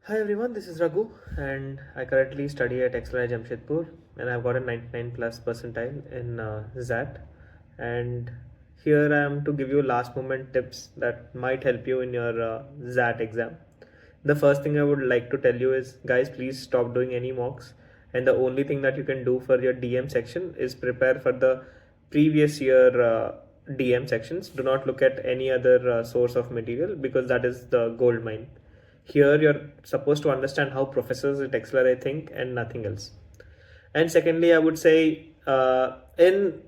Hi everyone, this is Raghu and I currently study at XLRI Jamshedpur and I've got a 99 plus percentile in XAT, and here I am to give you last moment tips that might help you in your XAT exam. The first thing I would like to tell you is, guys, please stop doing any mocks, and the only thing that you can do for your DM section is prepare for the previous year DM sections. Do not look at any other source of material because that is the gold mine. Here you're supposed to understand how professors at XLRI think and nothing else. And secondly, I would say in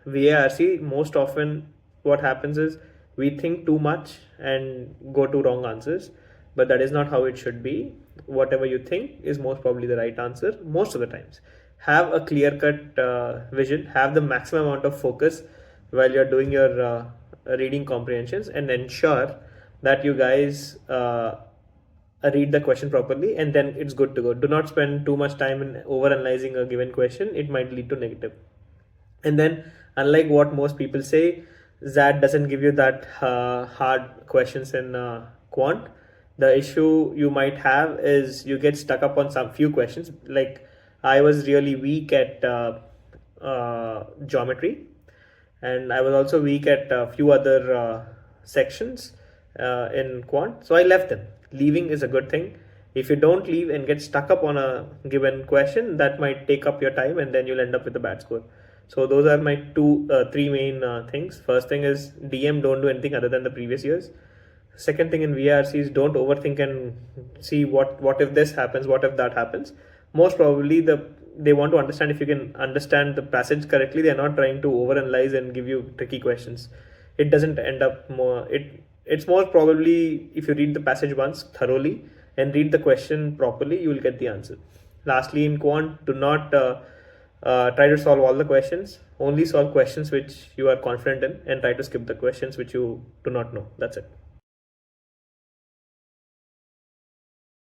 VARC, most often what happens is we think too much and go to wrong answers, but that is not how it should be. Whatever you think is most probably the right answer most of the times. Have a clear cut vision, have the maximum amount of focus while you're doing your reading comprehensions, and ensure that you guys read the question properly, and then it's good to go. Do not spend too much time in over analyzing a given question. It might lead to negative. And then, unlike what most people say, XAT doesn't give you that hard questions in quant. The issue you might have is you get stuck up on some few questions. Like, I was really weak at geometry, and I was also weak at a few other sections in quant, so I left them. Leaving is a good thing. If you don't leave and get stuck up on a given question, that might take up your time and then you'll end up with a bad score. So those are my three main things. First thing is DM, don't do anything other than the previous years. Second thing in VRC is don't overthink and see what if this happens, what if that happens. Most probably they want to understand if you can understand the passage correctly. They are not trying to overanalyze and give you tricky questions. It doesn't end up more. It's more probably if you read the passage once thoroughly and read the question properly, you will get the answer. Lastly, in quant, do not try to solve all the questions. Only solve questions which you are confident in, and try to skip the questions which you do not know. That's it.